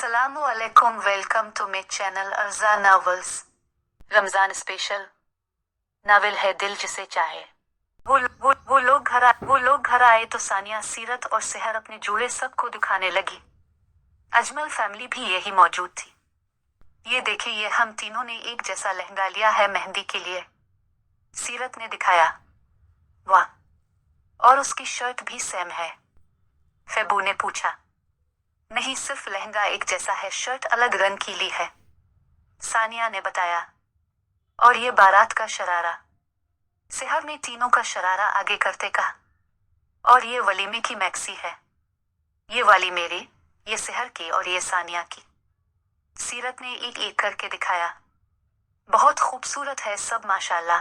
Assalamualaikum, welcome to my channel Arja novels. Ramzan special novel है दिल जिसे चाहे। वो लोग घर आए तो सानिया, सीरत और सेहर अपने जूड़े सबको दिखाने लगी। अजमल फैमिली भी यही मौजूद थी। ये देखिए, ये हम तीनों ने एक जैसा लहंगा लिया है मेहंदी के लिए, सीरत ने दिखाया। वाह, और उसकी शर्ट भी सेम है, फेबू ने पूछा। नहीं, सिर्फ लहंगा एक जैसा है, शर्ट अलग रंग की ली है, सानिया ने बताया। और ये बारात का शरारा, सेहर ने तीनों का शरारा आगे करते कहा। और ये वलीमे की मैक्सी है, ये वाली मेरी, ये सेहर की और ये सानिया की, सीरत ने एक एक करके दिखाया। बहुत खूबसूरत है सब माशाल्लाह,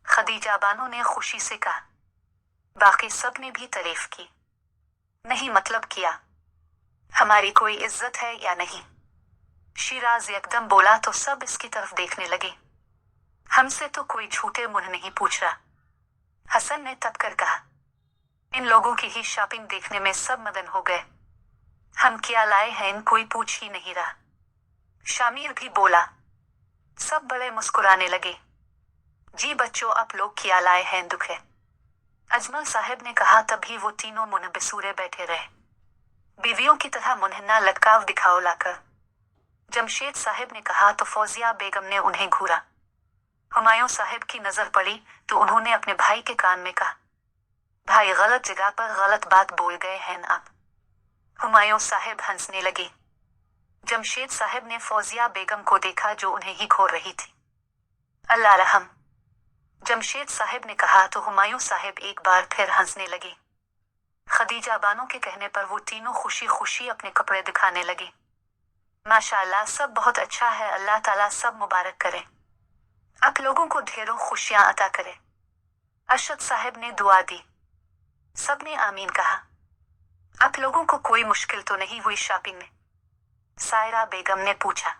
खदीजा बानो ने खुशी से कहा। बाकी सब ने भी तारीफ की। नहीं मतलब किया, हमारी कोई इज्जत है या नहीं, शिराज एकदम बोला तो सब इसकी तरफ देखने लगे। हमसे तो कोई झूठे मुंह नहीं पूछ रहा, हसन ने तब कर कहा। इन लोगों की ही शॉपिंग देखने में सब मगन हो गए, हम क्या लाए हैं इन कोई पूछ ही नहीं रहा, शामिर भी बोला। सब बड़े मुस्कुराने लगे। जी बच्चों, आप लोग क्या लाए हैं दुखे, अजमल साहब ने कहा। तभी वो तीनों मुंह बेसूरे बैठे रहे। बीवियों की तरह मुन्हना लटकाव दिखाओ लाकर, जमशेद साहब ने कहा तो फौजिया बेगम ने उन्हें घूरा। हुमायूं साहब की नजर पड़ी तो उन्होंने अपने भाई के कान में कहा, भाई गलत जगह पर गलत बात बोल गए हैं आप। हुमायूं साहब हंसने लगे। जमशेद साहब ने फौजिया बेगम को देखा जो उन्हें ही घोर रही थी। अल्लाह रहम, जमशेद साहब ने कहा तो हुमायूं साहब एक बार फिर हंसने लगे। खदीजा बानो के कहने पर वो तीनों खुशी खुशी अपने कपड़े दिखाने लगे। माशाअल्लाह, सब बहुत अच्छा है, अल्लाह ताला सब मुबारक करे, आप लोगों को ढेरों खुशियां अता करे। अरशद साहब ने दुआ दी। सब ने आमीन कहा। आप लोगों को कोई मुश्किल तो नहीं हुई शॉपिंग में, सायरा बेगम ने पूछा।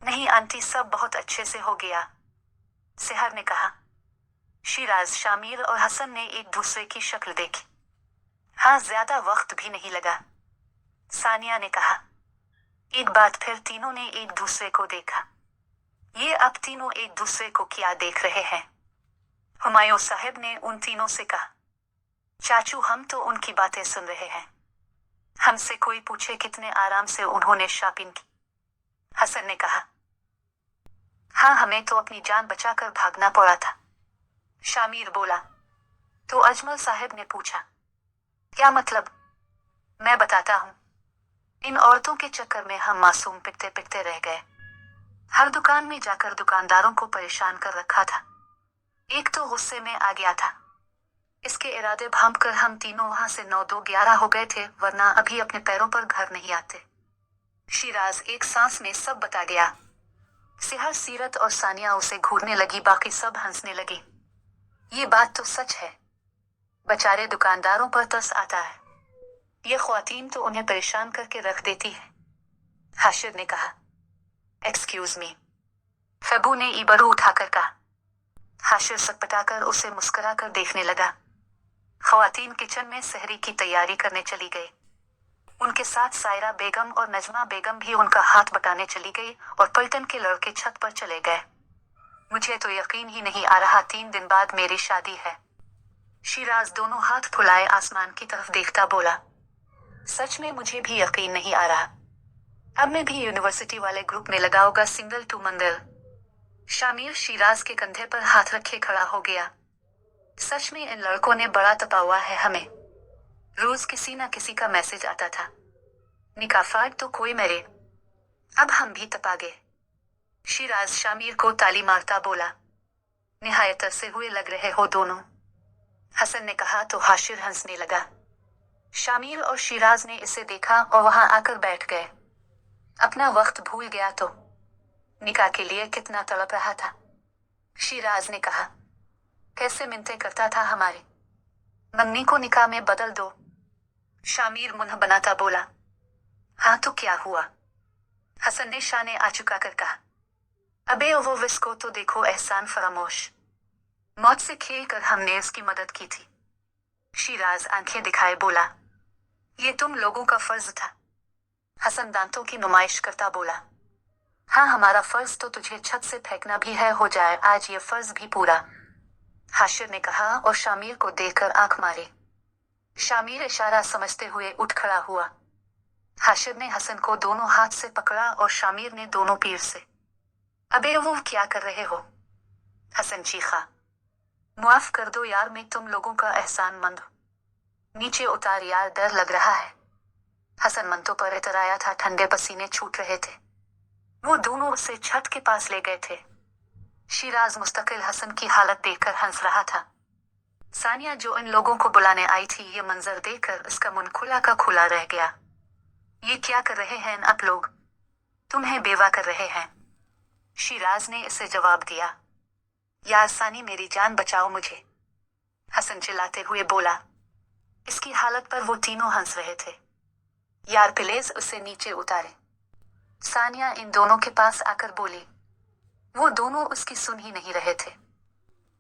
नहीं आंटी, सब बहुत अच्छे से हो गया, सेहर ने कहा। शिराज, शामिर और हसन ने एक दूसरे की शक्ल देखी। हाँ, ज्यादा वक्त भी नहीं लगा, सानिया ने कहा। एक बात फिर तीनों ने एक दूसरे को देखा। ये अब तीनों एक दूसरे को क्या देख रहे हैं, हुमायूं साहब ने उन तीनों से कहा। चाचू, हम तो उनकी बातें सुन रहे हैं, हमसे कोई पूछे कितने आराम से उन्होंने शॉपिंग की, हसन ने कहा। हाँ, हमें तो अपनी जान बचाकर भागना पड़ा था, शामिर बोला। तो अजमल साहब ने पूछा, क्या मतलब? मैं बताता हूँ, इन औरतों के चक्कर में हम मासूम पिटते पिटते रह गए, हर दुकान में जाकर दुकानदारों को परेशान कर रखा था। एक तो गुस्से में आ गया था, इसके इरादे भांप कर हम तीनों वहां से 9-2-11 हो गए थे, वरना अभी अपने पैरों पर घर नहीं आते। शिराज एक सांस में सब बता गया। सेहर, सीरत और सानिया उसे घूरने लगी, बाकी सब हंसने लगे। ये बात तो सच है, बेचारे दुकानदारों पर तरस आता है, ये ख्वातीन तो उन्हें परेशान करके रख देती है, हाशिर ने कहा। एक्सक्यूज मी, फेबू ने ईबरू उठाकर कहा। हाशिर सटपटाकर उसे मुस्कुरा कर देखने लगा। ख्वातीन किचन में सहरी की तैयारी करने चली गई। उनके साथ सायरा बेगम और नजमा बेगम भी उनका हाथ बटाने चली गई और पलटन के लड़के छत पर चले गए। मुझे तो यकीन ही नहीं आ रहा, 3 दिन बाद मेरी शादी है, शिराज दोनों हाथ फुलाए आसमान की तरफ देखता बोला। सच में मुझे भी यकीन नहीं आ रहा, अब मैं भी यूनिवर्सिटी वाले ग्रुप में लगा होगा सिंगल टू मंगल। शामिर शिराज के कंधे पर हाथ रखे खड़ा हो गया। सच में इन लड़कों ने बड़ा तपा हुआ है हमें, रोज किसी ना किसी का मैसेज आता था, निकाफाट तो कोई मेरे, अब हम भी तपा गए। शिराज शामिर को ताली मारता बोला। निहायत तरसे हुए लग रहे हो दोनों, हसन ने कहा तो हाशिर हंसने लगा। शामिर और शिराज ने इसे देखा और वहां आकर बैठ गए। अपना वक्त भूल गया तो निकाह के लिए कितना तड़प रहा था, शिराज ने कहा। कैसे मिन्नतें करता था हमारे मंगनी को निकाह में बदल दो, शामिर मुंह बनाता बोला। हाँ तो क्या हुआ, हसन ने शाने आ चुका कर कहा। अबे वो विस्को तो देखो, एहसान फरामोश, मौत से खेल कर हमने उसकी मदद की थी, शिराज आंखें दिखाए बोला। ये तुम लोगों का फर्ज था, हसन दांतों की नुमाइश करता बोला, हाँ हमारा फर्ज तो तुझे छत से फेंकना भी है, हो जाए आज ये फर्ज भी पूरा। हाशिर ने कहा और शामिर को देखकर आंख मारी। शामिर इशारा समझते हुए उठ खड़ा हुआ। हाशिर ने हसन को दोनों हाथ से पकड़ा और शामिर ने दोनों पीठ से। अबे वो क्या कर रहे हो? हसन चीखा। मुआफ कर दो यार, मैं तुम लोगों का एहसानमंद हूं। नीचे उतार यार, डर लग रहा है। हसन मंतों पर इतराया था, ठंडे पसीने छूट रहे थे। वो दोनों उसे छत के पास ले गए थे। शिराज मुस्तकिल हसन की हालत देखकर हंस रहा था। सानिया जो इन लोगों को बुलाने आई थी, ये मंजर देखकर उसका मुंह खुला का खुला रह गया। ये क्या कर रहे हैं आप लोग? तुम्हें बेवा कर रहे हैं। शिराज ने इसे जवाब दिया। यार सानी मेरी जान बचाओ मुझे, हसन चिल्लाते हुए बोला। इसकी हालत पर वो तीनों हंस रहे थे। यार प्लीज उसे नीचे उतारे, सानिया इन दोनों के पास आकर बोली। वो दोनों उसकी सुन ही नहीं रहे थे।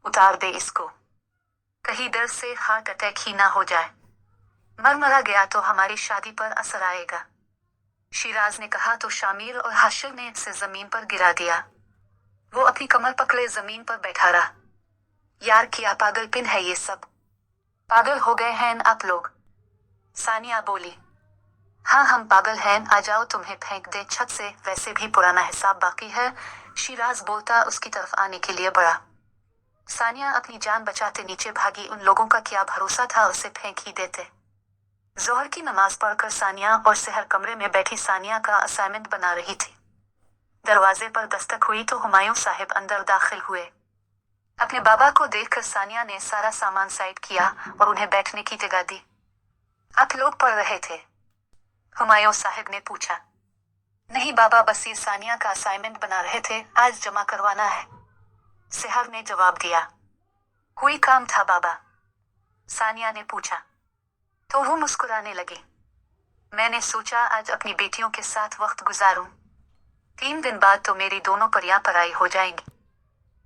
उतार दे इसको, कहीं डर से हार्ट अटैक ही ना हो जाए। मरा गया तो हमारी शादी पर असर आएगा। शिराज ने कहा तो शामिर और हाशिर ने इसे जमीन पर गिरा दिया। वो अपनी कमर पकड़े जमीन पर बैठा रहा। यार क्या पागलपिन है ये सब? पागल हो गए हैं आप लोग? सानिया बोली। हाँ हम पागल हैं, आ जाओ तुम्हें फेंक दे छत से, वैसे भी पुराना हिसाब बाकी है। शिराज बोलता उसकी तरफ आने के लिए बढ़ा। सानिया अपनी जान बचाते नीचे भागी। उन लोगों का क्या भरोसा था, उसे फेंक ही देते। जोहर की नमाज पढ़कर सानिया और सहर कमरे में बैठी सानिया का असाइनमेंट बना रही थी। दरवाजे पर दस्तक हुई तो हुमायूं साहिब अंदर दाखिल हुए। अपने बाबा को देखकर सानिया ने सारा सामान साइड किया और उन्हें बैठने की जगह दी। आप लोग पढ़ रहे थे? हुमायूं साहिब ने पूछा। नहीं बाबा, बस ये सानिया का असाइनमेंट बना रहे थे, आज जमा करवाना है, सहर ने जवाब दिया। कोई काम था बाबा? सानिया ने पूछा। तो वो मुस्कुराने लगी। मैंने सोचा आज अपनी बेटियों के साथ वक्त गुजारूं। 3 दिन बाद तो मेरी दोनों परियां पराई हो जाएंगी।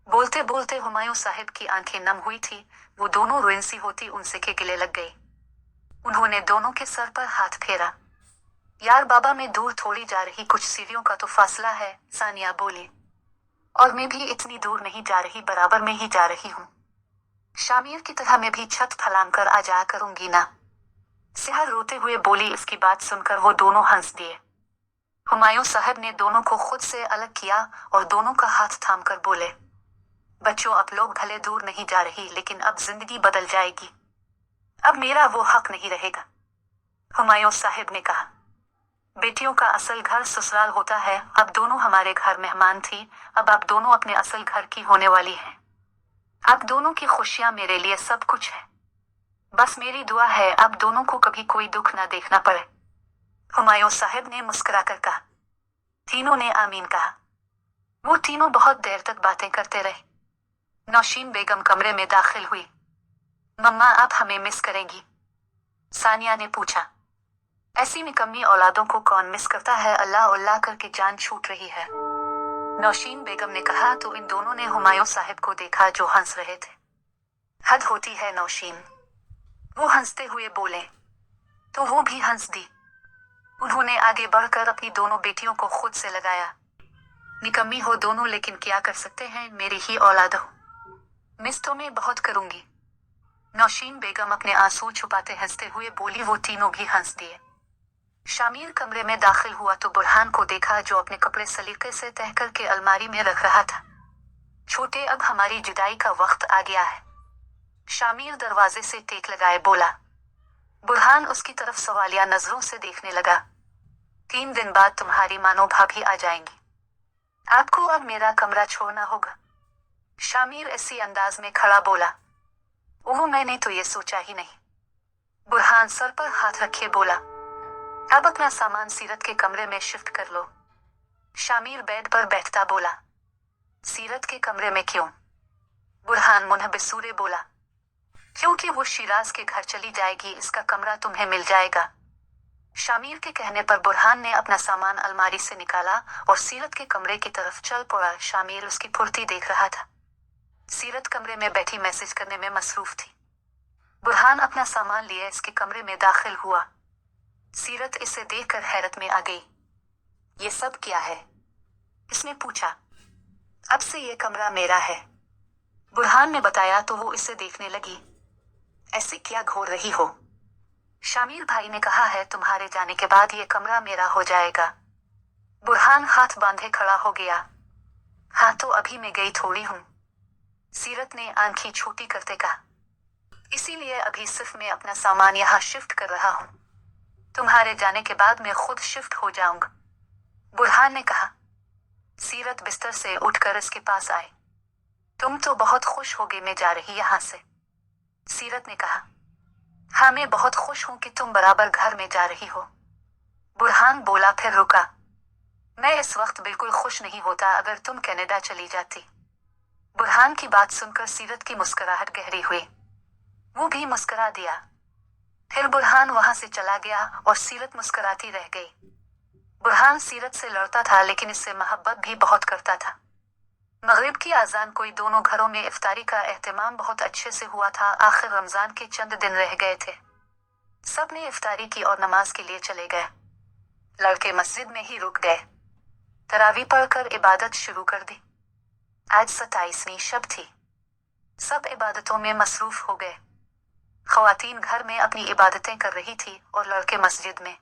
बोलते बोलते हुमायूं साहिब की आंखें नम हुई थी। वो दोनों रोइन सी होती उनसे के गले लग गई। उन्होंने दोनों के सर पर हाथ फेरा। यार बाबा मैं दूर थोड़ी जा रही, कुछ सीढ़ियों का तो फासला है, सानिया बोली। और मैं भी इतनी दूर नहीं जा रही, बराबर में ही जा रही हूँ। शामिर की तरह मैं भी छत फलांग कर आ जाया करूंगी ना, सहर रोते हुए बोली। इसकी बात सुनकर वो दोनों हंस दिए। हुमायूं साहब ने दोनों को खुद से अलग किया और दोनों का हाथ थामकर बोले, बच्चों अब लोग भले दूर नहीं जा रही, लेकिन अब जिंदगी बदल जाएगी। अब मेरा वो हक नहीं रहेगा। हुमायूं साहब ने कहा, बेटियों का असल घर ससुराल होता है। अब दोनों हमारे घर मेहमान थी, अब आप दोनों अपने असल घर की होने वाली हैं। आप दोनों की खुशियां मेरे लिए सब कुछ है। बस मेरी दुआ है आप दोनों को कभी कोई दुख ना देखना पड़े। हुमायूं साहब ने मुस्कुराकर कहा। तीनों ने आमीन कहा। वो तीनों बहुत देर तक बातें करते रहे। नौशीन बेगम कमरे में दाखिल हुई। मम्मा आप हमें मिस करेंगी? सानिया ने पूछा। ऐसी निकम्मी औलादों को कौन मिस करता है, अल्लाह अल्लाह करके जान छूट रही है, नौशीन बेगम ने कहा। तो इन दोनों ने हुमायूं साहब को देखा जो हंस रहे थे। हद होती है नौशीन, वो हंसते हुए बोले। तो वो भी हंस दी। उन्होंने आगे बढ़कर अपनी दोनों बेटियों को खुद से लगाया। निकम्मी हो दोनों, लेकिन क्या कर सकते हैं, मेरी ही औलाद हो, मिस तो मैं बहुत करूंगी। नौशीन बेगम अपने आंसू छुपाते हंसते हुए बोली। वो तीनों भी हंस दिए। शामिर कमरे में दाखिल हुआ तो बुरहान को देखा जो अपने कपड़े सलीके से तह करके अलमारी में रख रहा था। छोटे अब हमारी जुदाई का वक्त आ गया है, शामिर दरवाजे से टेक लगाए बोला। बुरहान उसकी तरफ सवालिया नजरों से देखने लगा। 3 दिन बाद तुम्हारी मानो भाभी आ जाएंगी, आपको अब मेरा कमरा छोड़ना होगा, शामिर इसी अंदाज में खड़ा बोला। ओह मैंने तो ये सोचा ही नहीं, बुरहान सर पर हाथ रखे बोला। अब अपना सामान सीरत के कमरे में शिफ्ट कर लो, शामिर बेड पर बैठता बोला। सीरत के कमरे में क्यों? बुरहान मुन्ह बेसूरे बोला। क्योंकि वो शिराज के घर चली जाएगी, इसका कमरा तुम्हें मिल जाएगा। शामिर के कहने पर बुरहान ने अपना सामान अलमारी से निकाला और सीरत के कमरे की तरफ चल पड़ा। शामिर उसकी फुर्ती देख रहा था। सीरत कमरे में बैठी मैसेज करने में मसरूफ थी। बुरहान अपना सामान लिए इसके कमरे में दाखिल हुआ। सीरत इसे देखकर हैरत में आ गई। یہ سب کیا ہے؟ اس نے پوچھا۔ اب سے یہ کمرہ میرا ہے، برہان نے بتایا تو وہ اسے دیکھنے لگی۔ ایسے کیا گھور رہی ہو؟ شامل بھائی نے کہا ہے تمہارے جانے کے بعد یہ کمرہ میرا ہو جائے گا۔ برہان ہاتھ باندھے کھڑا ہو گیا۔ ہاں تو ابھی میں گئی تھوڑی ہوں، سیرت نے آنکھیں چھوٹی کرتے کہا۔ اسی لیے ابھی صرف میں اپنا سامان یہاں شفٹ کر رہا ہوں، تمہارے جانے کے بعد میں خود شفٹ ہو جاؤں گا، برہان نے کہا۔ سیرت بستر سے اٹھ کر اس کے پاس آئے۔ تم تو بہت خوش ہوگے میں جا رہی یہاں سے، سیرت نے کہا۔ ہاں میں بہت خوش ہوں کہ تم برابر گھر میں جا رہی ہو، برہان بولا پھر رکا۔ میں اس وقت بالکل خوش نہیں ہوتا اگر تم کینیڈا چلی جاتی۔ برہان کی بات سن کر سیرت کی مسکراہٹ گہری ہوئی، وہ بھی مسکرا دیا۔ پھر برہان وہاں سے چلا گیا اور سیرت مسکراتی رہ گئی۔ برہان سیرت سے لڑتا تھا لیکن اس سے محبت بھی بہت کرتا تھا۔ مغرب کی اذان کوئی دونوں گھروں میں افطاری کا اہتمام بہت اچھے سے ہوا تھا۔ آخر رمضان کے چند دن رہ گئے تھے، سب نے افطاری کی اور نماز کے لیے چلے گئے۔ لڑکے مسجد میں ہی رک گئے، تراویح پڑھ کر عبادت شروع کر دی۔ آج 27ویں شب تھی، سب عبادتوں میں مصروف ہو گئے۔ خواتین گھر میں اپنی عبادتیں کر رہی تھی اور لڑکے مسجد میں۔